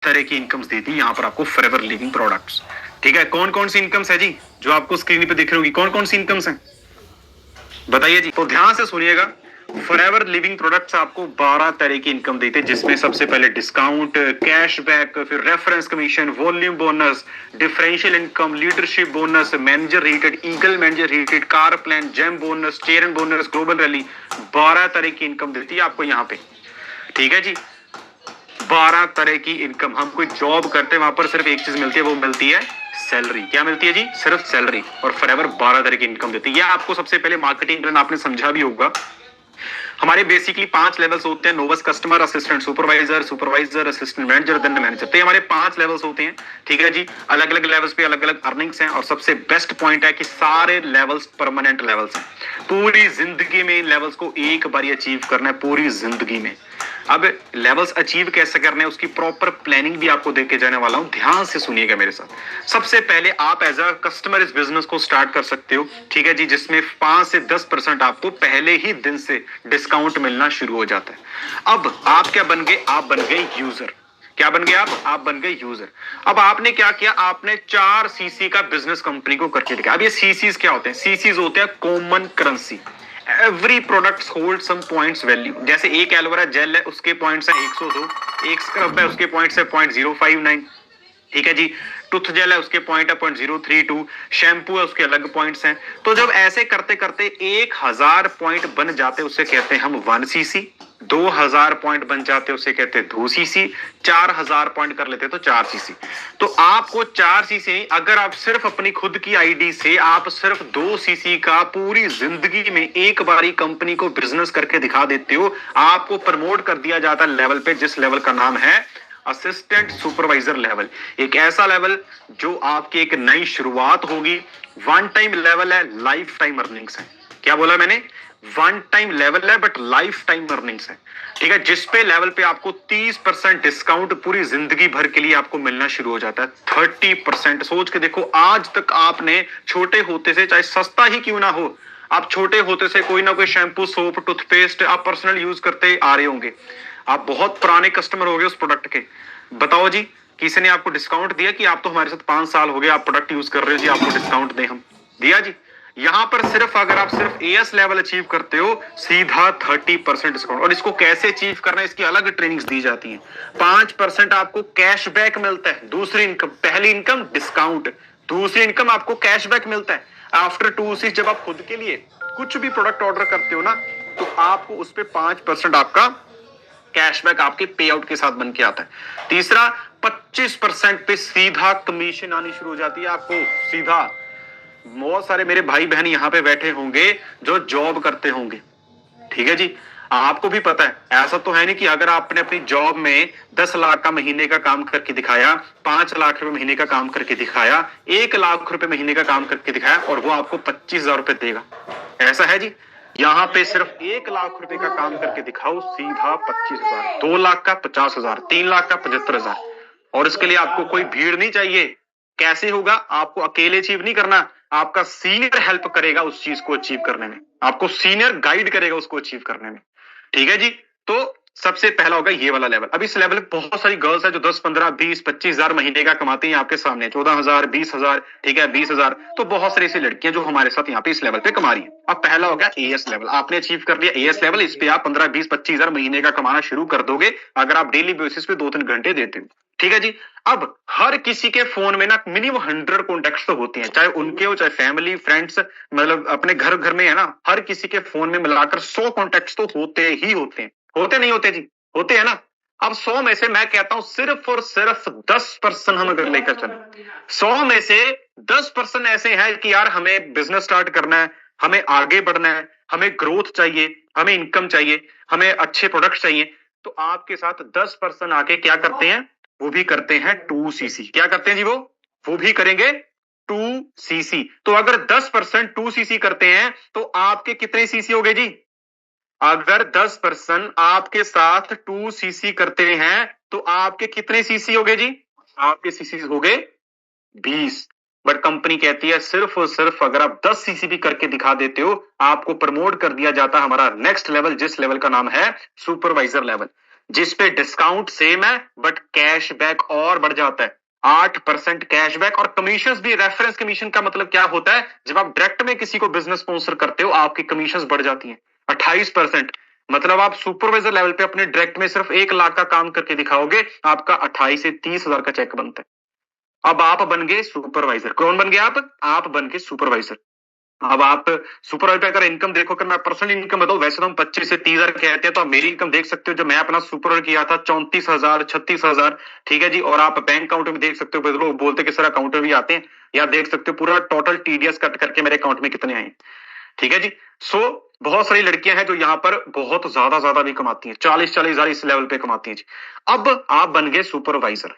तरह की इनकम्स देती है यहाँ पर आपको फॉरएवर लिविंग प्रोडक्ट्स। ठीक है, कौन कौन सी इनकम्स है जी जो आपको स्क्रीन पे दिख रही होगी? कौन कौन सी इनकम्स हैं बताइए जी। तो ध्यान से सुनिएगा, फॉरएवर लिविंग प्रोडक्ट्स आपको 12 तरह की इनकम देते हैं, जिसमें सबसे पहले डिस्काउंट, कैशबैक, फिर reference commission, volume bonus, differential income, leadership bonus, manager rated, eagle manager rated, car plan, gem bonus, chairman bonus, global rally. 12 तरह की इनकम देती है आपको यहाँ पे। ठीक है जी, 12 तरह की इनकम। हम कोई जॉब करते हैं, वहां पर सिर्फ एक चीज मिलती है, वो मिलती है सैलरी। क्या मिलती है जी? सिर्फ सैलरी। और फॉरएवर 12 तरह की इनकम देती है। यह आपको सबसे पहले मार्केटिंग प्लान आपने समझा भी होगा। हमारे बेसिकली 5 लेवल्स होते हैं, novice, customer, assistant, supervisor, supervisor, assistant manager, then manager. तो हमारे 5 लेवल्स होते हैं। ठीक है जी, अलग अलग लेवल्स पे अलग अलग अर्निंग्स हैं। और सबसे बेस्ट पॉइंट है कि सारे लेवल्स परमानेंट लेवल्स हैं। पूरी जिंदगी में इन लेवल्स को एक बार अचीव करना है, पूरी जिंदगी में। अब लेवल्स अचीव कैसे करने हैं, उसकी प्रॉपर प्लानिंग भी आपको देके जाने वाला हूं, ध्यान से सुनिएगा मेरे साथ। सबसे पहले आप एज अ कस्टमर इस बिजनेस को स्टार्ट कर सकते हो। ठीक है जी, जिसमें 5 से 10% आपको पहले ही दिन से डिस्काउंट मिलना शुरू हो जाता है। अब आप क्या बन गए? आप बन गए यूजर। क्या बन गए आप बन गए यूजर। अब आपने क्या किया? आपने 4 सीसी का बिजनेस कंपनी को करके दिखाया। अब ये सीसीज क्या होते हैं? सीसीज होते हैं common currency. Every product hold some points value. जैसे एक एलोवेरा जेल है, उसके पॉइंट्स है 102। एक स्क्रब है, उसके पॉइंट्स है 0.059। ठीक है जी, टूथ जेल है, उसके पॉइंट है 0.032। शैम्पू है, उसके अलग पॉइंट्स हैं। तो जब ऐसे करते करते 1000 पॉइंट बन जाते, उसे कहते हैं हम 1 सीसी। 2000 पॉइंट बन जाते, उसे कहते हैं 2 सीसी। 4000 पॉइंट कर लेते तो 4 सीसी। तो आपको 4 सीसी, अगर आप सिर्फ अपनी खुद की आईडी से आप सिर्फ 2 सीसी का पूरी जिंदगी में एक बारी कंपनी को बिजनेस करके दिखा देते हो, आपको प्रमोट कर दिया जाता है लेवल पे, जिस लेवल का नाम है असिस्टेंट सुपरवाइजर लेवल। एक ऐसा लेवल जो आपकी एक नई शुरुआत होगी। 1 टाइम लेवल है, लाइफ टाइम अर्निंग्स है। क्या बोला मैंने? 1 टाइम लेवल है बट लाइफ टाइम अर्निंग्स है। ठीक है, जिसपे लेवल पे आपको 30% डिस्काउंट पूरी जिंदगी भर के लिए आपको मिलना शुरू हो जाता है। 30%। सोच के देखो, आज तक आपने छोटे होते से, चाहे सस्ता ही क्यों ना हो, आप छोटे होते से कोई ना कोई शैम्पू, सोप, टूथपेस्ट आप पर्सनल यूज करते आ रहे होंगे। आप बहुत पुराने कस्टमर हो गए उस प्रोडक्ट के। बताओ जी, किसी ने आपको डिस्काउंट दिया कि आप तो हमारे साथ 5 साल हो गए, आप प्रोडक्ट यूज कर रहे हो जी, आपको डिस्काउंट दें हम? दिया जी? यहां पर सिर्फ अगर आप सिर्फ एएस लेवल अचीव करते हो, सीधा 30% डिस्काउंट। और इसको कैसे अचीव करना है, इसकी अलग ट्रेनिंग्स दी जाती हैं। 5% आपको कैशबैक मिलता है। दूसरी इनकम, पहली इनकम डिस्काउंट, दूसरी इनकम आपको कैशबैक मिलता है। आफ्टर 2 सीज जब आप खुद के लिए कुछ भी प्रोडक्ट ऑर्डर करते हो ना, तो आपको उस पर 5% आपका कैशबैक आपके पे आउट के साथ बन के आता है। तीसरा, 25% पे सीधा कमीशन आनी शुरू हो जाती है आपको, सीधा। बहुत सारे मेरे भाई बहन यहां पे बैठे होंगे जो जॉब करते होंगे। ठीक है जी, आपको भी पता है, ऐसा तो है नहीं कि अगर आपने अपनी जॉब में 10 लाख का महीने का काम करके दिखाया, 5 लाख रुपए महीने का काम करके दिखाया, 1 लाख रुपए महीने का काम करके दिखाया, और वो आपको 25,000 रुपए देगा। ऐसा है जी? यहाँ पे सिर्फ 1 लाख रुपए का काम करके दिखाओ, सीधा 25,000। 2 लाख का 50,000, 3 लाख का 75,000। और इसके लिए आपको कोई भीड़ नहीं चाहिए। कैसे होगा? आपको अकेले अचीव नहीं करना, आपका सीनियर हेल्प करेगा उस चीज को अचीव करने में, आपको सीनियर गाइड करेगा उसको अचीव करने में। ठीक है जी, तो सबसे पहला होगा ये वाला लेवल। अब इस लेवल पे बहुत सारी गर्ल्स है जो 10, 15, 20, 25,000 महीने का कमाती हैं आपके सामने, 14,000, 20,000, ठीक है, 20,000। तो बहुत सारी ऐसी लड़कियां जो हमारे साथ यहाँ पे इस लेवल पे कमा रही है। अब पहला हो गया एएस लेवल, आपने अचीव कर लिया एएस लेवल। इस पे आप 15, 20, 25,000 महीने का कमाना शुरू कर दोगे अगर आप डेली बेसिस पे 2-3 घंटे देते हो। ठीक है जी, अब हर किसी के फोन में ना मिनिमम 100 कॉन्टेक्ट्स तो होते हैं, चाहे उनके हो चाहे फैमिली फ्रेंड्स, मतलब अपने घर घर में है ना, हर किसी के फोन में मिलाकर 100 कॉन्टेक्ट्स तो होते ही होते हैं। होते नहीं होते जी? होते हैं ना। अब 100 में से मैं कहता हूं सिर्फ और सिर्फ 10% हम अगर लेकर चले, 100 में से 10% ऐसे हैं कि यार हमें बिजनेस स्टार्ट करना है, हमें आगे बढ़ना है, हमें ग्रोथ चाहिए, हमें इनकम चाहिए, हमें अच्छे प्रोडक्ट चाहिए। तो आपके साथ 10% आके क्या करते हैं? वो भी करते हैं 2 सीसी। क्या करते हैं जी? वो भी करेंगे 2 सीसी। तो अगर 10% 2 सीसी करते हैं तो आपके कितने सीसी हो गए जी? अगर 10% आपके साथ 2 सीसी करते हैं तो आपके कितने सीसी हो गए जी? आपके सीसी हो गए 20। बट कंपनी कहती है सिर्फ और सिर्फ अगर आप 10 सीसी भी करके दिखा देते हो, आपको प्रमोट कर दिया जाता है हमारा नेक्स्ट लेवल, जिस लेवल का नाम है सुपरवाइजर लेवल। जिसपे डिस्काउंट सेम है बट कैशबैक और बढ़ जाता है। 8% कैशबैक और कमीशन भी। रेफरेंस कमीशन का मतलब क्या होता है? जब आप डायरेक्ट में किसी को बिजनेस स्पॉन्सर करते हो आपकी कमीशन बढ़ जाती है 28%। मतलब आप सुपरवाइजर लेवल पे अपने डायरेक्ट में सिर्फ 1 लाख का काम करके दिखाओगे, आपका 28 से 30 हजार का चेक बनता है। अब आप बन गए सुपरवाइजर। कौन बन गए आप बन गए सुपरवाइजर। अब आप सुपरवाइजर पे अगर इनकम देखो, अगर मैं पर्सनल इनकम बताऊं, वैसे तो हम 25 से 30 हजार कहते हैं, तो आप मेरी इनकम देख सकते हो। जब मैं अपना सुपरवाइजर किया था 34 हजार 36 हजार, ठीक है जी। और आप बैंक अकाउंट में देख सकते हो, लोग बोलते कि सर अकाउंट में भी आते हैं, या देख सकते हो पूरा टोटल टीडीएस कट करके मेरे अकाउंट में कितने आए, ठीक है जी। सो बहुत सारी लड़कियां हैं जो यहाँ पर बहुत ज्यादा ज्यादा भी कमाती हैं, 40-40 हजार इस लेवल पे कमाती हैं जी। अब आप बन गए सुपरवाइजर।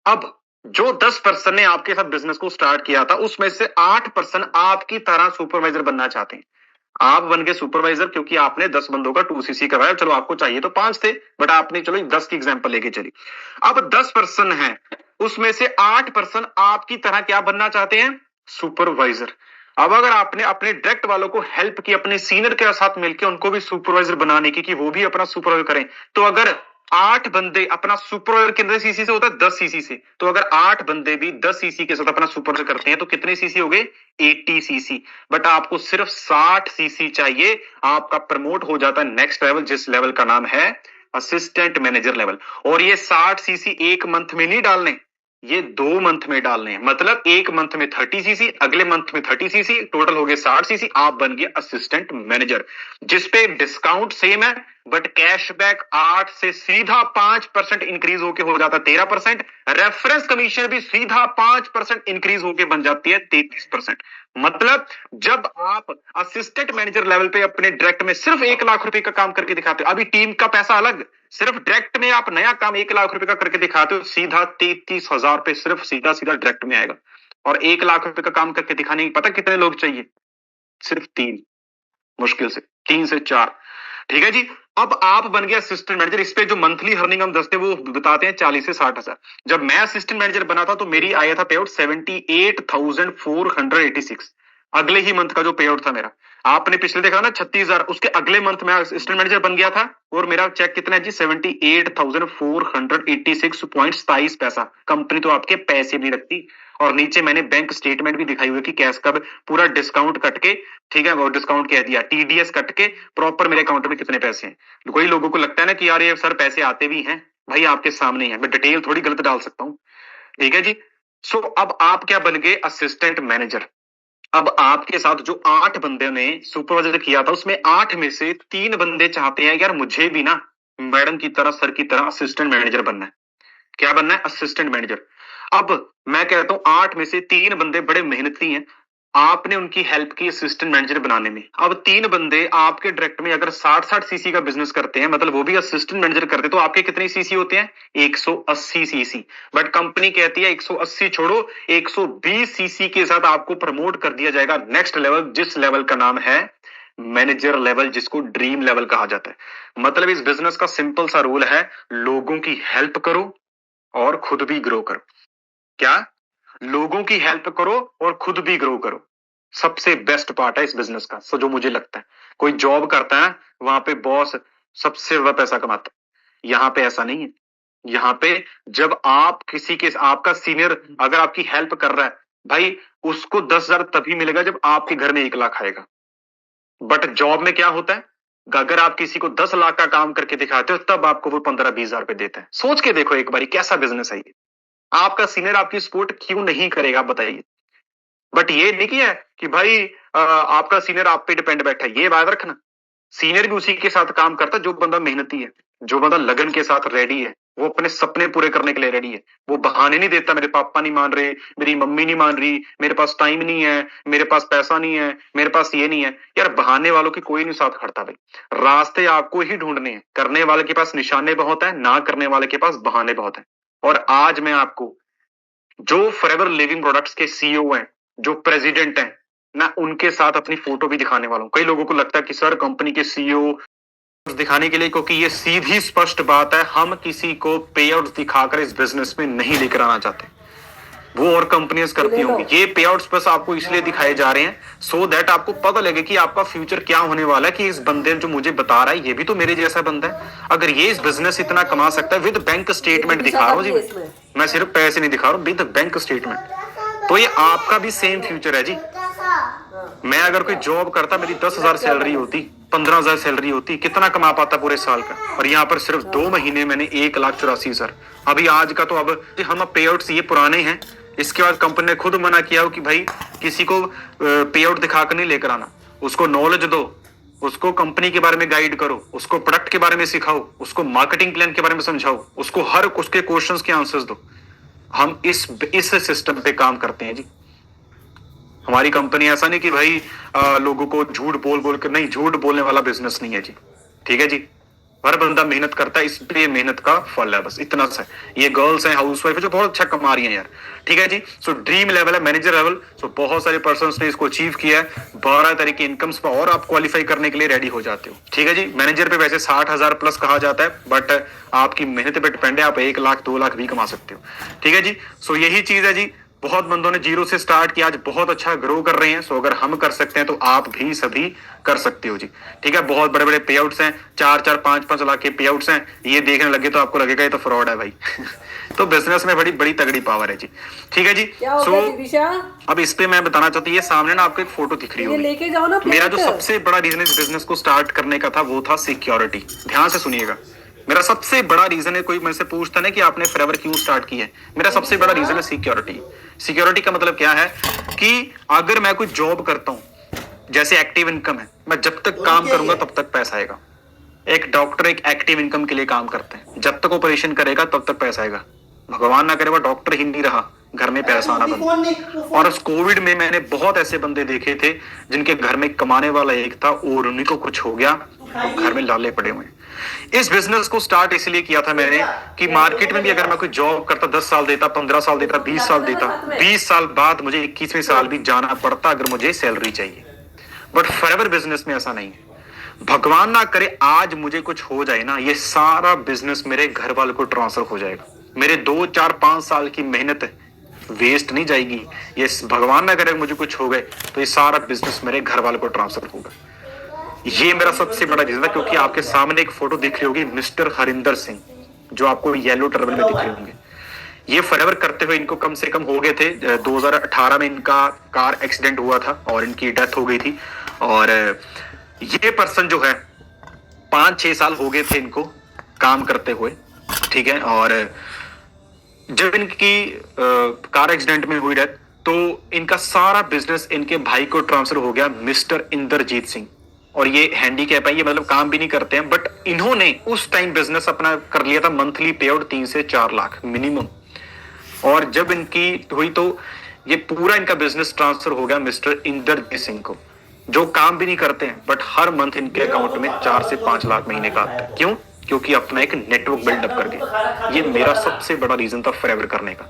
अब जो 10% ने आपके साथ बिजनेस को स्टार्ट किया था, उसमें से 8% आपकी तरह सुपरवाइजर बनना चाहते हैं। आप बन गए सुपरवाइजर क्योंकि आपने 10 बंदों का 2cc करवाया। चलो आपको चाहिए तो 5 थे, बट आपने चलो 10 की एग्जांपल लेके चली। अब 10% है, उसमें से 8% आपकी तरह क्या बनना चाहते हैं? सुपरवाइजर। अब अगर आपने अपने डायरेक्ट वालों को हेल्प की अपने सीनियर के साथ मिलकर उनको भी सुपरवाइजर बनाने की, कि वो भी अपना सुपरवाइजर करें, तो अगर 8 बंदे अपना सुपरवाइजर कितने सीसी से होता है? 10 सीसी से। तो अगर 8 बंदे भी 10 सीसी के साथ अपना सुपरवाइजर करते हैं तो कितने सीसी हो गए? 80 सीसी। बट आपको सिर्फ 60 सीसी चाहिए, आपका प्रमोट हो जाता है नेक्स्ट लेवल, जिस लेवल का नाम है असिस्टेंट मैनेजर लेवल। और ये 60 सीसी एक मंथ में नहीं डालने, ये 2 मंथ में डालने हैं। मतलब एक मंथ में 30 सीसी, अगले मंथ में 30 सीसी, टोटल हो गए 60 सीसी। आप बन गए असिस्टेंट मैनेजर, जिसपे डिस्काउंट सेम है बट कैशबैक 8 से सीधा 5% इंक्रीज होके हो जाता है 13%। रेफरेंस कमीशन भी सीधा 5% इंक्रीज होके बन जाती है 33%। मतलब जब आप असिस्टेंट मैनेजर लेवल पे अपने डायरेक्ट में सिर्फ 1 लाख रुपए का काम करके दिखाते हो, अभी टीम का पैसा अलग, सिर्फ डायरेक्ट में आप नया काम 1 लाख रुपए का करके दिखाते हो, सीधा 33 हजार पे सिर्फ सीधा सीधा डायरेक्ट में आएगा। और 1 लाख रुपए का काम करके दिखाने की पता कितने लोग चाहिए? सिर्फ 3, मुश्किल से 3 से 4, ठीक है जी। अब आप बन गया असिस्टेंट मैनेजर। इस पे जो मंथली अर्निंग हम दसते वो बताते हैं 40 से 60 हजार। जब मैं असिस्टेंट मैनेजर बना था तो मेरी आया था पे आउट 78,486। अगले ही मंथ का जो पे आउट था मेरा, आपने पिछले देखा ना 36 हजार, उसके अगले मंथ में असिस्टेंट मैनेजर बन गया था और मेरा चेक कितना है जी? 78,486.27 पैसा। कंपनी तो आपके पैसे भी रखती। और नीचे मैंने बैंक स्टेटमेंट भी दिखाई हुई कि कैश का पूरा डिस्काउंट कट के, ठीक है, वो डिस्काउंट कह दिया, टीडीएस कट के प्रॉपर मेरे अकाउंट में कितने पैसे हैं। कोई लोगों को लगता है ना कि यार ये सर पैसे आते भी हैं, भाई आपके सामने है, मैं डिटेल थोड़ी गलत डाल सकता हूँ, ठीक है जी। सो अब आप क्या बन गए? Assistant manager. अब आपके साथ जो 8 बंदे ने सुपरवाइजर किया था, उसमें 8 में से 3 बंदे चाहते हैं यार मुझे भी ना मैडम की तरह, सर की तरह असिस्टेंट मैनेजर बनना है। क्या बनना है? Assistant manager. अब मैं कहता हूं 8 में से 3 बंदे बड़े मेहनती हैं, आपने उनकी हेल्प की असिस्टेंट मैनेजर बनाने में। अब 3 बंदे आपके डायरेक्ट में अगर 60-60 सीसी का बिजनेस करते हैं, मतलब वो भी असिस्टेंट मैनेजर करते हैं, तो आपके कितने सीसी होते हैं? 180 सीसी। बट कंपनी कहती है 180 छोड़ो, 120 सीसी के साथ आपको प्रमोट कर दिया जाएगा नेक्स्ट लेवल, जिस लेवल का नाम है मैनेजर लेवल, जिसको ड्रीम लेवल कहा जाता है। मतलब इस बिजनेस का सिंपल सा रूल है, लोगों की हेल्प करो और खुद भी ग्रो करो। क्या? लोगों की हेल्प करो और खुद भी ग्रो करो। सबसे बेस्ट पार्ट है इस बिजनेस का। सो जो मुझे लगता है, कोई जॉब करता है वहां पे बॉस सबसे ज्यादा पैसा कमाता है, यहाँ पे ऐसा नहीं है। यहाँ पे जब आप किसी के, आपका सीनियर अगर आपकी हेल्प कर रहा है, भाई उसको 10 हजार तभी मिलेगा जब आपके घर में 1 लाख आएगा। बट जॉब में क्या होता है, अगर आप किसी को 10 लाख का काम करके दिखाते हो तब आपको वो 15-20 हजार रुपए देते हैं। सोच के देखो एक बारी कैसा बिजनेस है ये। आपका सीनियर आपकी सपोर्ट क्यों नहीं करेगा बताइए? बट ये नहीं किया है कि भाई आपका सीनियर आप पे डिपेंड बैठा है, ये याद रखना। सीनियर भी उसी के साथ काम करता है जो बंदा मेहनती है, जो बंदा लगन के साथ रेडी है, वो अपने सपने पूरे करने के लिए रेडी है। वो बहाने नहीं देता, मेरे पापा नहीं मान रहे, मेरी मम्मी नहीं मान रही, मेरे पास टाइम नहीं है, मेरे पास पैसा नहीं है, मेरे पास ये नहीं है। यार बहाने वालों की कोई नहीं साथ खड़ता भाई। रास्ते आपको ही ढूंढने हैं। करने वाले के पास निशाने बहुत है, ना करने वाले के पास बहाने बहुत है। और आज मैं आपको जो फॉरएवर लिविंग प्रोडक्ट्स के सीईओ हैं, जो प्रेसिडेंट हैं, मैं उनके साथ अपनी फोटो भी दिखाने वाला हूं। कई लोगों को लगता है कि सर कंपनी के सीईओ दिखाने के लिए, क्योंकि ये सीधी स्पष्ट बात है, हम किसी को पे आउट दिखाकर इस बिजनेस में नहीं लेकर आना चाहते। वो और कंपनीज करती होंगी। ये पे आउट्स बस आपको इसलिए दिखाए जा रहे हैं सो दैट आपको पता लगे कि आपका फ्यूचर क्या होने वाला है, कि इस बंदे जो मुझे बता रहा है ये भी तो मेरे जैसा बंदा है। अगर ये इस बिजनेस इतना कमा सकता है, विद बैंक स्टेटमेंट दिखा रहा हूँ जी, मैं सिर्फ पैसे नहीं दिखा रहा हूँ, विद बैंक स्टेटमेंट, तो ये आपका भी सेम फ्यूचर है जी। मैं अगर कोई जॉब करता, मेरी 10,000 सैलरी होती, 15,000 सैलरी होती, कितना कमा पाता पूरे साल का, और यहाँ पर सिर्फ 2 महीने मैंने 1,84,000। अभी आज का तो अब हम पे आउट्स ये पुराने हैं, इसके बाद कंपनी ने खुद मना किया हो कि भाई किसी को पे आउट दिखा कर नहीं लेकर आना, उसको नॉलेज दो, उसको कंपनी के बारे में गाइड करो, उसको प्रोडक्ट के बारे में सिखाओ, उसको मार्केटिंग प्लान के बारे में समझाओ, उसको हर उसके क्वेश्चंस के आंसर्स दो। हम इस सिस्टम पे काम करते हैं जी। हमारी कंपनी ऐसा नहीं कि भाई लोगों को झूठ बोल बोल कर, नहीं, झूठ बोलने वाला बिजनेस नहीं है जी। ठीक है जी, हर बंदा मेहनत करता है, इसलिए मेहनत का फल है, बस इतना सा। ये गर्ल्स हैं, हाउसवाइफ है, जो बहुत अच्छा कमा रही हैं यार। ठीक है जी, सो ड्रीम लेवल है मैनेजर लेवल। सो बहुत सारे पर्सन्स ने इसको अचीव किया है। 12 तरह की इनकम्स पर और आप क्वालिफाई करने के लिए रेडी हो जाते हो। ठीक है जी, मैनेजर पे वैसे 60,000 प्लस कहा जाता है, बट आपकी मेहनत पे डिपेंड है, आप 1 लाख 2 लाख भी कमा सकते हो। ठीक है जी, सो यही चीज है जी। बहुत बंदों ने जीरो से स्टार्ट किया, आज बहुत अच्छा ग्रो कर रहे हैं। सो अगर हम कर सकते हैं तो आप भी सभी कर सकते हो जी। ठीक है, बहुत बड़े बड़े पे आउट्स हैं, 4-4, 5-5 लाख के पे आउट्स हैं। ये देखने लगे तो आपको लगेगा ये तो फ्रॉड है भाई। तो बिजनेस में बड़ी बड़ी तगड़ी पावर है जी। ठीक है जी, सो अब इस पे मैं बताना चाहती हूँ, ये सामने ना आपको एक फोटो दिख रही होगी, लेके जाओ ना। मेरा जो सबसे बड़ा रीजन इस बिजनेस को स्टार्ट करने का था वो था सिक्योरिटी। ध्यान से सुनिएगा, मेरा सबसे बड़ा रीजन है, कोई मेरे से पूछता ना कि आपने फॉरएवर क्यों स्टार्ट किया है, मेरा सबसे बड़ा रीजन है सिक्योरिटी। सिक्योरिटी का मतलब क्या है कि अगर मैं कोई जॉब करता हूं, जैसे एक्टिव इनकम है, मैं जब तक काम करूंगा तब तक पैसा आएगा। एक डॉक्टर एक एक्टिव इनकम के लिए काम करते हैं, जब तक ऑपरेशन करेगा तब तक पैसा आएगा। भगवान ना करे वो डॉक्टर ही नहीं रहा, घर में पैसा आना बंद। और उस कोविड में मैंने बहुत ऐसे बंदे देखे थे जिनके घर में कमाने वाला एक था और उन्हीं को कुछ हो गया, तो घर में लाले पड़े हुए। इस बिजनेस को स्टार्ट इसलिए किया था मैंने कि मार्केट में भी अगर मैं कोई जॉब करता, 10 साल देता, 15 साल देता, 20 साल देता, 20 साल बाद मुझे 21वें साल भी जाना पड़ता अगर मुझे सैलरी चाहिए। बट फॉरएवर बिजनेस में ऐसा नहीं है। भगवान ना करे आज मुझे कुछ हो जाए ना, ये सारा बिजनेस मेरे घर वालों को ट्रांसफर हो जाएगा। मेरे 2, 4, 5 साल की मेहनत वेस्ट नहीं जाएगी। ये भगवान ना करे मुझे कुछ हो गए तो ये सारा बिजनेस मेरे घर वालों को ट्रांसफर होगा। ये मेरा सबसे बड़ा रीजन है, क्योंकि आपके सामने एक फोटो दिख रही होगी मिस्टर हरिंदर सिंह, जो आपको येलो टर्बल में दिख रहे होंगे। ये फॉरएवर करते हुए इनको कम से कम हो गए थे 2018 में इनका कार एक्सीडेंट हुआ था और इनकी डेथ हो गई थी। और ये पर्सन जो है 5-6 साल हो गए थे इनको काम करते हुए। ठीक है, और जब इनकी कार एक्सीडेंट में हुई डेथ तो इनका सारा बिजनेस इनके भाई को ट्रांसफर हो गया, मिस्टर इंद्रजीत सिंह। और ये हैंडीकैप है, ये मतलब काम भी नहीं करते हैं, बट इन्होंने उस टाइम बिजनेस अपना कर लिया था मंथली पे आउट 3 से 4 लाख मिनिमम। और जब इनकी हुई तो ये पूरा इनका बिजनेस ट्रांसफर हो गया मिस्टर इंद्रजीत सिंह को, जो काम भी नहीं करते हैं, बट हर मंथ इनके अकाउंट में 4 से 5 लाख महीने का। क्यों? क्योंकि अपना एक नेटवर्क बिल्डअप करके। ये मेरा सबसे बड़ा रीजन था फॉरएवर करने का,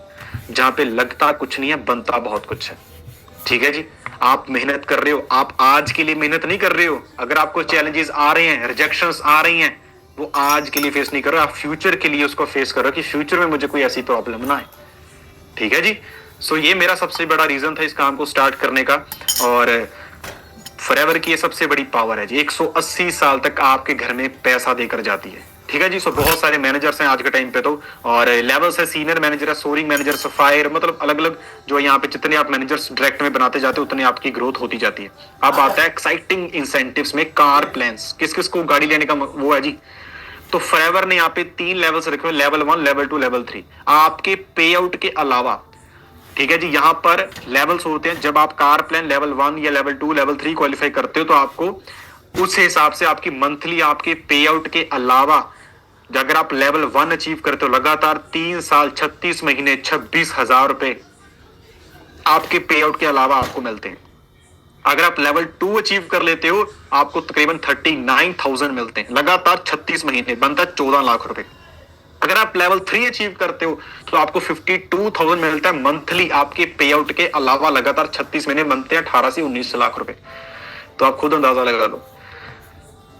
जहां पे लगता कुछ नहीं है, बनता बहुत कुछ है। ठीक है जी, आप मेहनत कर रहे हो, आप आज के लिए मेहनत नहीं कर रहे हो। अगर आपको चैलेंजेस आ रहे हैं, रिजेक्शंस आ रही हैं, वो आज के लिए फेस नहीं कर रहे हो, आप फ्यूचर के लिए उसको फेस कर रहे हो कि फ्यूचर में मुझे कोई ऐसी प्रॉब्लम ना आए। ठीक है जी, सो ये मेरा सबसे बड़ा रीजन था इस काम को स्टार्ट करने का। और फॉरएवर की ये सबसे बड़ी पावर है जी, 180 साल तक आपके घर में पैसा देकर जाती है। ठीक है जी, सो बहुत सारे मैनेजर्स हैं आज के टाइम पे तो, और लेवल्स है, सीनियर मैनेजर है, सोरिंग मैनेजर, सफायर, मतलब अलग अलग जो यहाँ पे जितने आप मैनेजर्स डायरेक्ट में बनाते जाते हो उतनी आपकी ग्रोथ होती जाती है। अब आता है एक्साइटिंग इंसेंटिव्स में कार प्लान्स, किस किस को गाड़ी लेने का वो है जी। तो फॉरएवर ने यहाँ पे 3 लेवल्स रखे हुए, लेवल 1, लेवल 2, लेवल 3। आपके पे आउट के अलावा, ठीक है जी, यहाँ पर लेवल्स होते हैं। जब आप कार प्लान लेवल 1 या लेवल 2, लेवल 3 क्वालिफाई करते हो तो आपको उस हिसाब से आपकी मंथली आपके पे आउट के अलावा, अगर आप लेवल 1 अचीव करते हो, लगातार 3 साल 36 महीने 26,000 रुपए आपके पे आउट के अलावा आपको मिलते हैं। अगर आप लेवल 2 अचीव कर लेते हो आपको तकरीबन 39,000 मिलते हैं, लगातार 36 महीने, बनता 14 लाख रुपए। अगर आप लेवल 3 अचीव करते हो तो आपको 52,000 मिलता है मंथली आपके पे आउट के अलावा, लगातार 36 महीने बनते हैं 18 से 19 लाख रुपए। तो आप खुद अंदाजा लगा लो।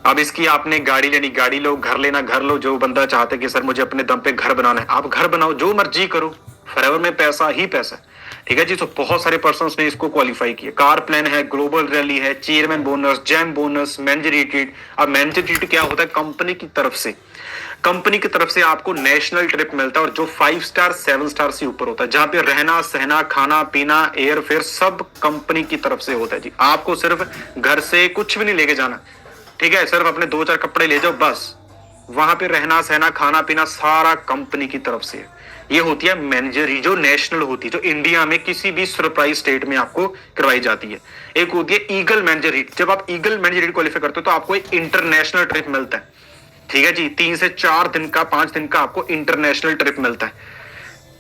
अब इसकी आपने गाड़ी लेनी, गाड़ी लो, घर लेना, घर लो। जो बंदा चाहते कि सर मुझे अपने दम पे घर बनाना है, आप घर बनाओ, जो मर्जी करो। फॉरएवर में पैसा ही पैसा है। ठीक है जी। तो बहुत सारे पर्सन्स ने इसको क्वालिफाई किया। कार प्लान है, ग्लोबल रैली है, chairman bonus, jam bonus, manager retreat. अब मैनेजर रिट्रीट क्या होता है? कंपनी की तरफ से, कंपनी की तरफ से आपको नेशनल ट्रिप मिलता है, और जो 5 स्टार 7 स्टार से ऊपर होता है, जहां पे रहना सहना खाना पीना एयर फेयर सब कंपनी की तरफ से होता है जी। आपको सिर्फ घर से कुछ भी नहीं लेके जाना, ठीक है, सिर्फ अपने 2-4 कपड़े ले जाओ बस। वहां पे रहना सहना खाना पीना सारा कंपनी की तरफ से। ये होती है मैनेजरी, जो नेशनल होती है, जो इंडिया में किसी भी सरप्राइज स्टेट में आपको करवाई जाती है। एक होती है ईगल मैनेजर रीट। जब आप ईगल मैनेजर रीट क्वालिफाई करते हो तो आपको एक इंटरनेशनल ट्रिप मिलता है। ठीक है जी। 3 से 4 दिन का 5 दिन का आपको इंटरनेशनल ट्रिप मिलता है।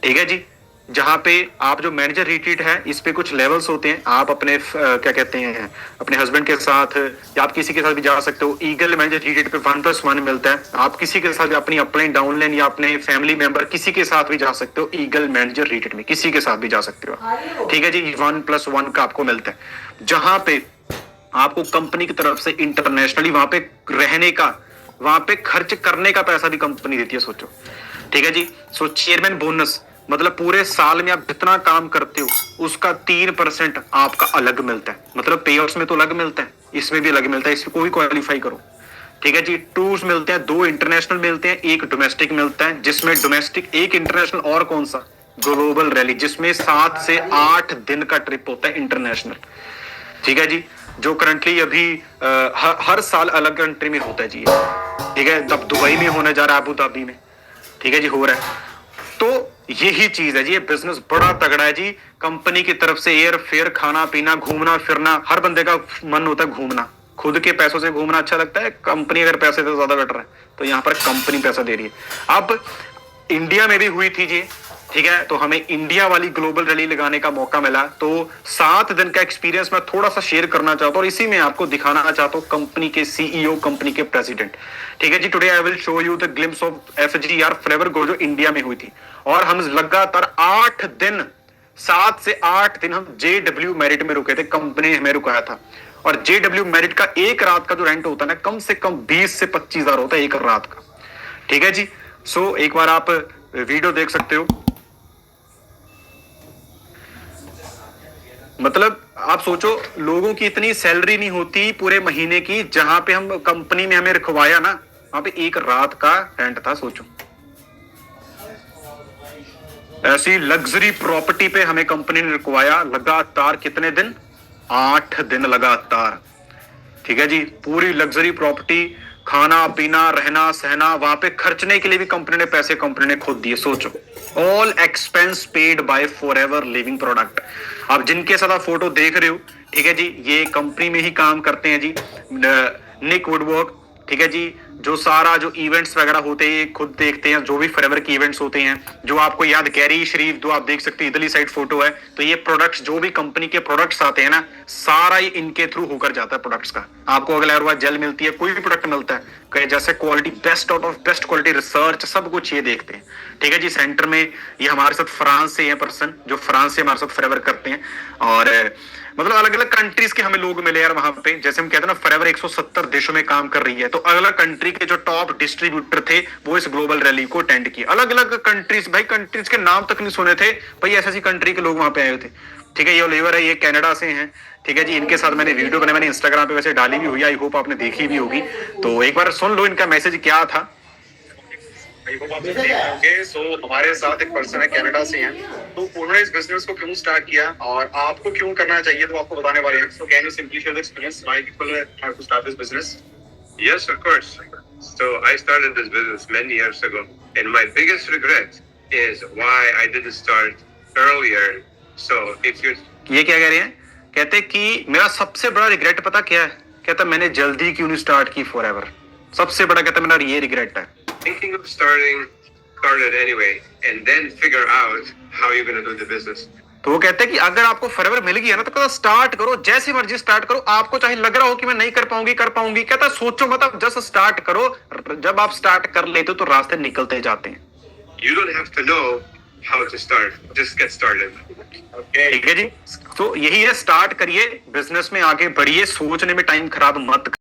ठीक है जी। जहां पे आप जो मैनेजर रिट्रीट है, इस पे कुछ लेवल्स होते हैं। आप अपने क्या कहते हैं, अपने हस्बैंड के साथ या आप किसी के साथ भी जा सकते हो। ईगल मैनेजर रिट्रीट पे 1+1 मिलता है। आप किसी के साथ भी, अपनी अपलाइन डाउनलाइन या अपने फैमिली मेंबर किसी के साथ भी जा सकते हो। ईगल मैनेजर रिट्रीट में किसी के साथ भी जा सकते हो। ठीक है जी। 1+1 का आपको मिलता है, जहां पे आपको कंपनी की तरफ से इंटरनेशनली वहां पे रहने का, वहां पे खर्च करने का पैसा भी कंपनी देती है, सोचो। ठीक है जी। सो चेयरमैन बोनस मतलब पूरे साल में आप जितना काम करते हो उसका 3% आपका अलग मिलता है। मतलब पे आउट्स में तो अलग मिलता है, इसमें भी अलग मिलता है, इसको भी क्वालिफाई करो। ठीक है जी। टूर्स मिलते हैं, 2 इंटरनेशनल मिलते हैं, 1 डोमेस्टिक मिलता है, जिसमें डोमेस्टिक 1 इंटरनेशनल और कौन सा, ग्लोबल रैली, जिसमें 7 से 8 दिन का ट्रिप होता है इंटरनेशनल। ठीक है जी। जो करंटली अभी हर साल अलग कंट्री में होता है जी। ठीक है। तब दुबई में होने जा रहा है, अबू धाबी में। ठीक है जी, हो रहा है। तो यही चीज है जी, ये बिजनेस बड़ा तगड़ा है जी। कंपनी की तरफ से एयर फेयर, खाना पीना, घूमना फिरना, हर बंदे का मन होता है घूमना। खुद के पैसों से घूमना अच्छा लगता है, कंपनी अगर पैसे से ज्यादा बेटर है तो यहाँ पर कंपनी पैसा दे रही है। अब इंडिया में भी हुई थी जी। ठीक है। तो हमें इंडिया वाली ग्लोबल रैली लगाने का मौका मिला, तो 7 दिन का एक्सपीरियंस मैं थोड़ा सा शेयर करना चाहता हूं, और इसी में आपको दिखाना चाहता हूं कंपनी के सीईओ, कंपनी के प्रेसिडेंट। ठीक है जी। Today I will show you the glimpse of FGR forever go, जो इंडिया में हुई थी। और हम लगातार 8 दिन, 7 से 8 दिन हम जेडब्ल्यू मेरिट में रुके थे, कंपनी ने हमें रुकाया था। और जेडब्ल्यू मेरिट का एक रात का जो रेंट होता है ना, कम से कम 20 से 25 हजार होता है एक रात का। ठीक है जी। सो एक बार आप वीडियो देख सकते हो। मतलब आप सोचो, लोगों की इतनी सैलरी नहीं होती पूरे महीने की, जहां पे हम कंपनी में हमें रखवाया ना, वहां पे एक रात का रेंट था, सोचो। ऐसी लग्जरी प्रॉपर्टी पे हमें कंपनी ने रखवाया लगातार कितने दिन? 8 दिन लगातार। ठीक है जी। पूरी लग्जरी प्रॉपर्टी, खाना पीना रहना सहना, वहां पे खर्चने के लिए भी कंपनी ने पैसे, कंपनी ने खुद दिए, सोचो। All expense paid by forever living product. अब जिनके साथ आप फोटो देख रहे हो, ठीक है जी, ये कंपनी में ही काम करते हैं जी, निक वुडवर्क। ठीक है जी। जो सारा जो इवेंट्स वगैरह होते हैं खुद देखते हैं, जो भी फॉरएवर के इवेंट्स होते हैं, जो आपको याद, कैरी शरीफ जो आप देख सकते हैं, इधरली साइड फोटो है। तो ये प्रोडक्ट्स, जो भी कंपनी के प्रोडक्ट्स आते हैं ना, सारा ये इनके थ्रू होकर जाता है प्रोडक्ट्स का। आपको अगला जेल मिलती है, कोई भी प्रोडक्ट मिलता है, जैसे quality, best out of best quality, research, सब कुछ ये देखते हैं। ठीक है जी। सेंटर में ये हमारे साथ फ्रांस से है पर्सन, जो फ्रांस से हमारे साथ फॉरएवर करते हैं। और मतलब अलग अलग कंट्रीज के हमें लोग मिले यार वहां पे। जैसे हम कहते हैं ना, फॉरएवर 170 देशों में काम कर रही है, तो अलग अलग कंट्री के जो टॉप डिस्ट्रीब्यूटर थे वो इस ग्लोबल रैली को अटेंड किए। अलग अलग कंट्रीज, भाई कंट्रीज के नाम तक नहीं सुने थे, भाई ऐसी ऐसी कंट्री के लोग वहां पे आए थे। ठीक है। ये ओलिवर है, ये कनाडा से हैं। ठीक है जी। इनके साथ मैंने वीडियो बनाई, मैंने इंस्टाग्राम पे वैसे डाली भी हुई, आई होप आपने देखी भी होगी। तो एक बार सुन लो इनका मैसेज क्या था। सो हमारे साथ एक पर्सन है, कनाडा से हैं, तो उन्होंने इस बिजनेस को क्यों स्टार्ट किया और आपको क्यों करना चाहिए, तो आपको बताने वाले हैं। So can you simply share the experience why people have to start this business? Yes, of course. So I started this business many years ago, and my biggest regret is why I didn't start earlier. So if you're ये क्या कह रहे हैं? कहते कि मेरा सबसे बड़ा रिग्रेट पता क्या है? कहता मैंने जल्दी क्यों नहीं स्टार्ट की फॉरएवर। सबसे बड़ा कहता मेरा ये रिग्रेट है। thinking of starting, start it anyway, and then figure out how you're going to do the business. तो वो कहते हैं कि अगर आपको फॉरएवर मिल गया ना, तो स्टार्ट करो, जैसी मर्जी स्टार्ट करो। आपको चाहे लग रहा हो कि मैं नहीं कर पाऊंगी, कहता सोचो मत, जस्ट स्टार्ट करो। जब आप स्टार्ट कर लेते हो तो रास्ते निकलते जाते हैं। You don't have to know how to start, just get started. Okay. ठीक है जी। तो यही है, स्टार्ट करिए, बिजनेस में आगे बढ़िए, सोचने में टाइम खराब मत